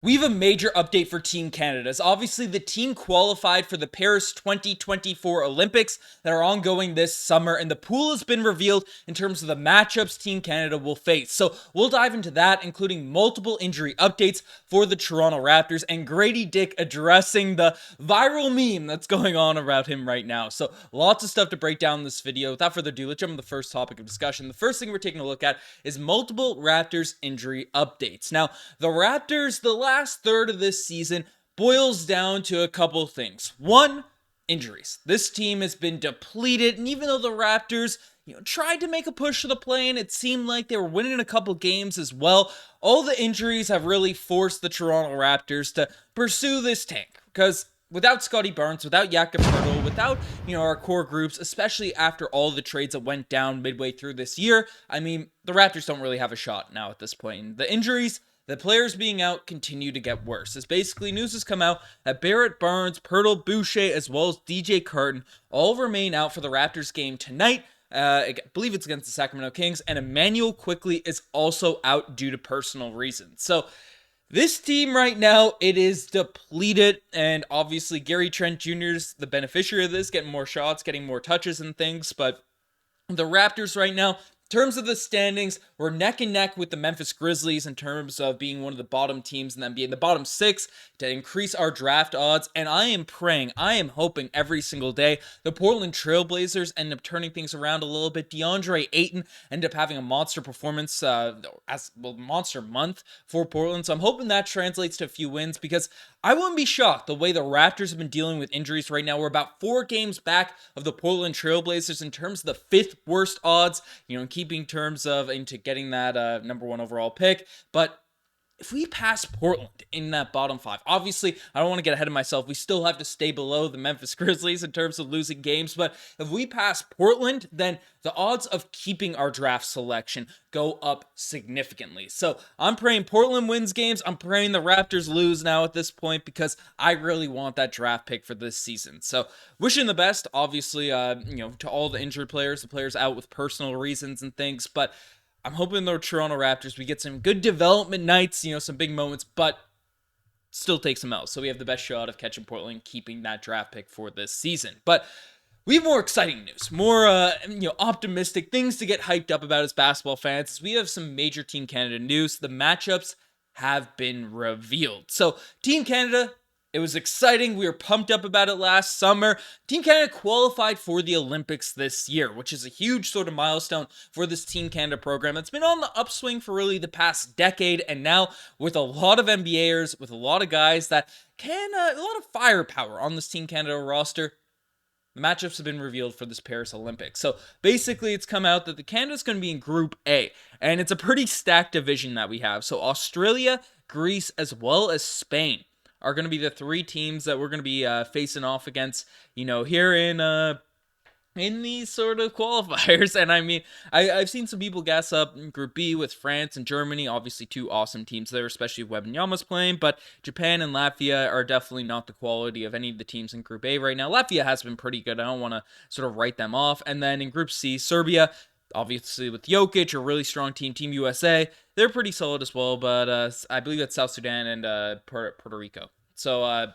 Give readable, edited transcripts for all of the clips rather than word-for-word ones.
We have a major update for Team Canada, as obviously the team qualified for the Paris 2024 Olympics that are ongoing this summer, and the pool has been revealed in terms of the matchups Team Canada will face. So we'll dive into that, including multiple injury updates for the Toronto Raptors and Gradey Dick addressing the viral meme that's going on around him right now. So lots of stuff to break down in this video. Without further ado, let's jump into the first topic of discussion. The first thing we're taking a look at is multiple Raptors injury updates. Now, the Raptors, the last third of this season boils down to a couple things. One, injuries. This team has been depleted, and even though the Raptors, tried to make a push to the play-in, it seemed like they were winning a couple games as well. All the injuries have really forced the Toronto Raptors to pursue this tank, because without Scotty Barnes, without Jakob Poeltl, without, our core groups, especially after all the trades that went down midway through this year, the Raptors don't really have a shot now at this point. And the injuries, the players being out, continue to get worse. As basically news has come out that Barrett, Barnes, Poeltl, Boucher, as well as DJ Carton all remain out for the Raptors game tonight. I believe it's against the Sacramento Kings, and Emmanuel Quickley is also out due to personal reasons. So this team right now, it is depleted, and obviously Gary Trent Jr. is the beneficiary of this, getting more shots, getting more touches and things, but the Raptors right now, in terms of the standings, we're neck and neck with the Memphis Grizzlies in terms of being one of the bottom teams in the NBA, in the bottom six, to increase our draft odds. And I am praying, I am hoping every single day the Portland Trailblazers end up turning things around a little bit. DeAndre Ayton end up having a monster performance, monster month for Portland. So I'm hoping that translates to a few wins, because I wouldn't be shocked the way the Raptors have been dealing with injuries right now. We're about 4 games back of the Portland Trailblazers in terms of the 5th worst odds, in keeping terms of into getting that number 1 overall pick. But if we pass Portland in that bottom 5, obviously, I don't want to get ahead of myself. We still have to stay below the Memphis Grizzlies in terms of losing games. But if we pass Portland, then the odds of keeping our draft selection go up significantly. So I'm praying Portland wins games. I'm praying the Raptors lose now at this point, because I really want that draft pick for this season. So wishing the best, obviously, to all the injured players, the players out with personal reasons and things. But I'm hoping the Toronto Raptors, we get some good development nights, some big moments, but still take some L's. So we have the best shot of catching Portland, keeping that draft pick for this season. But we have more exciting news, more optimistic things to get hyped up about as basketball fans. We have some major Team Canada news. The matchups have been revealed. So Team Canada, it was exciting. We were pumped up about it last summer. Team Canada qualified for the Olympics this year, which is a huge sort of milestone for this Team Canada program. It's been on the upswing for really the past decade, and now with a lot of NBAers, with a lot of guys that a lot of firepower on this Team Canada roster, the matchups have been revealed for this Paris Olympics. So basically, it's come out that the Canada's going to be in Group A, and it's a pretty stacked division that we have. So Australia, Greece, as well as Spain are going to be the 3 teams that we're going to be facing off against, here in these sort of qualifiers. And I've seen some people gas up Group B with France and Germany, obviously 2 awesome teams there, especially if Wembanyama's playing, but Japan and Latvia are definitely not the quality of any of the teams in Group A right now. Latvia has been pretty good. I don't want to sort of write them off. And then in Group C, Serbia, obviously with Jokic, a really strong team, Team USA, they're pretty solid as well, but I believe that's South Sudan and Puerto Rico. So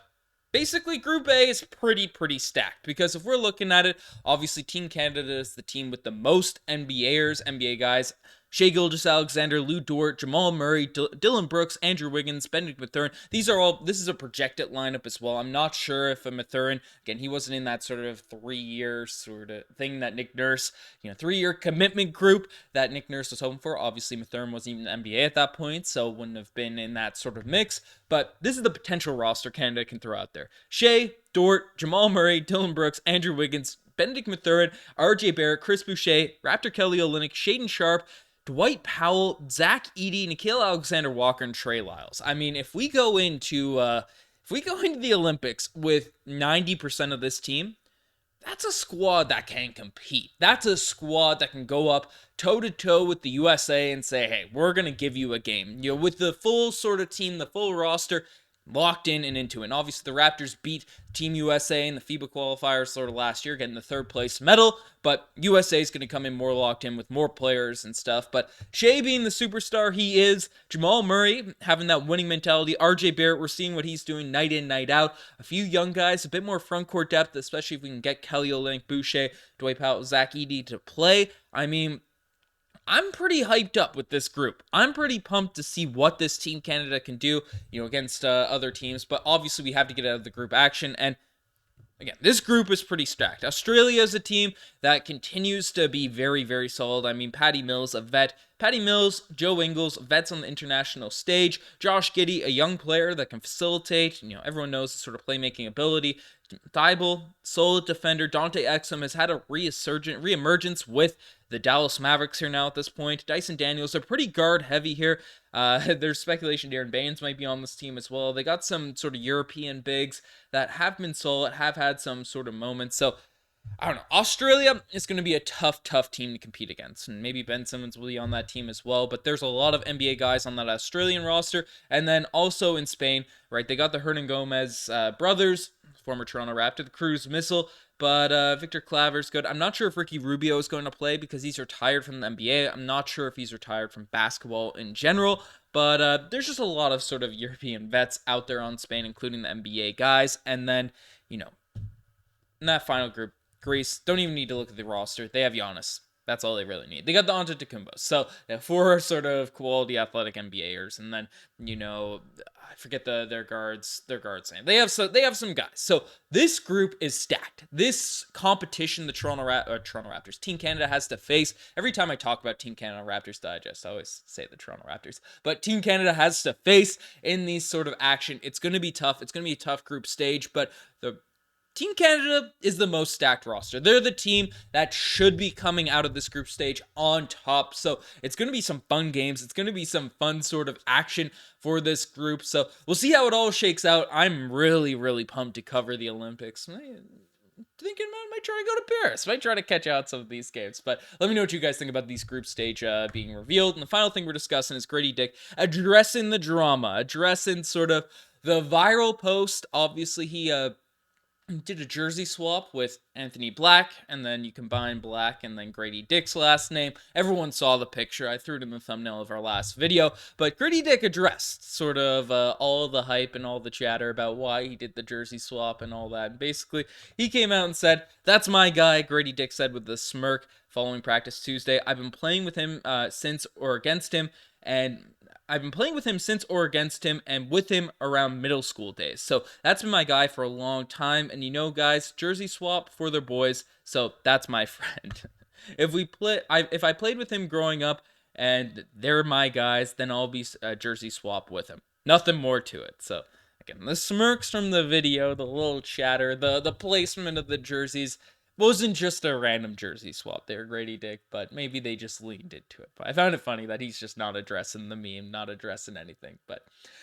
basically, Group A is pretty stacked, because if we're looking at it, obviously Team Canada is the team with the most NBA guys. Shai Gilgeous-Alexander, Lou Dort, Jamal Murray, Dylan Brooks, Andrew Wiggins, Benedict Mathurin. This is a projected lineup as well. I'm not sure if Mathurin, again, he wasn't in that sort of 3-year sort of thing that Nick Nurse, 3-year commitment group that Nick Nurse was hoping for. Obviously, Mathurin wasn't even in the NBA at that point, so wouldn't have been in that sort of mix. But this is the potential roster Canada can throw out there. Shai, Dort, Jamal Murray, Dylan Brooks, Andrew Wiggins, Benedict Mathurin, RJ Barrett, Chris Boucher, Raptor Kelly Olynyk, Shaedon Sharpe, Dwight Powell, Zach Edey, Nickeil Alexander-Walker, and Trey Lyles. If we go into the Olympics with 90% of this team, that's a squad that can compete. That's a squad that can go up toe-to-toe with the USA and say, hey, we're going to give you a game. With the full sort of team, the full roster, locked in and into it. And obviously, the Raptors beat Team USA in the FIBA qualifiers sort of last year, getting the third place medal. But USA is going to come in more locked in with more players and stuff. But Shea being the superstar he is, Jamal Murray having that winning mentality, RJ Barrett, we're seeing what he's doing night in, night out. A few young guys, a bit more front court depth, especially if we can get Kelly Olynyk, Boucher, Dwight Powell, Zach Edey to play. I mean, I'm pretty hyped up with this group. I'm pretty pumped to see what this Team Canada can do, against other teams. But obviously, we have to get out of the group action. And again, this group is pretty stacked. Australia is a team that continues to be very, very solid. I mean, Patty Mills, a vet. Patty Mills, Joe Ingles, vets on the international stage. Josh Giddey, a young player that can facilitate. Everyone knows the sort of playmaking ability. Thibault, solid defender. Dante Exum has had a reemergence with the Dallas Mavericks here now at this point. Dyson Daniels are pretty guard heavy here. There's speculation Darren Baines might be on this team as well. They got some sort of European bigs that have been solid, have had some sort of moments. So, I don't know. Australia is going to be a tough team to compete against. And maybe Ben Simmons will be on that team as well. But there's a lot of NBA guys on that Australian roster. And then also in Spain, right, they got the Hernan Gomez brothers, former Toronto Raptor, the Cruz Missile. But Victor Claver's good. I'm not sure if Ricky Rubio is going to play because he's retired from the NBA. I'm not sure if he's retired from basketball in general. But there's just a lot of sort of European vets out there on Spain, including the NBA guys. And then, in that final group, Greece, don't even need to look at the roster. They have Giannis. That's all they really need. They got the Antetokounmpo. So, they have 4 sort of quality athletic NBAers. And then, I forget their guards' name. They have some guys. So, this group is stacked. This competition the Toronto Raptors, Team Canada has to face. Every time I talk about Team Canada Raptors Digest, I always say the Toronto Raptors. But Team Canada has to face in these sort of action. It's going to be tough. It's going to be a tough group stage. But the Team Canada is the most stacked roster. They're the team that should be coming out of this group stage on top. So it's going to be some fun games. It's going to be some fun sort of action for this group. So we'll see how it all shakes out. I'm really, really pumped to cover the Olympics. Thinking I might try to go to Paris. Might try to catch out some of these games. But let me know what you guys think about these group stage being revealed. And the final thing we're discussing is Gradey Dick addressing the drama, addressing sort of the viral post. Obviously, he did a jersey swap with Anthony Black, and then you combine Black and then Gradey Dick's last name. Everyone saw the picture. I threw it in the thumbnail of our last video. But Gradey Dick addressed sort of all the hype and all the chatter about why he did the jersey swap and all that. And basically, he came out and said, "That's my guy," Gradey Dick said with a smirk following practice Tuesday. "I've been playing with him since or against him, and I've been playing with him since or against him and with him around middle school days. So that's been my guy for a long time. And guys, jersey swap for their boys. So that's my friend. If I played with him growing up and they're my guys, then I'll be a jersey swap with him. Nothing more to it." So again, the smirks from the video, the little chatter, the placement of the jerseys wasn't just a random jersey swap there, Gradey Dick, but maybe they just leaned into it. But I found it funny that he's just not addressing the meme, not addressing anything. But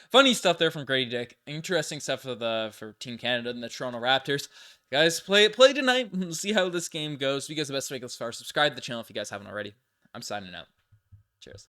funny stuff there from Gradey Dick. Interesting stuff for Team Canada and the Toronto Raptors. Guys, play tonight. We'll see how this game goes. If you guys have the best to make it this far, subscribe to the channel if you guys haven't already. I'm signing out. Cheers.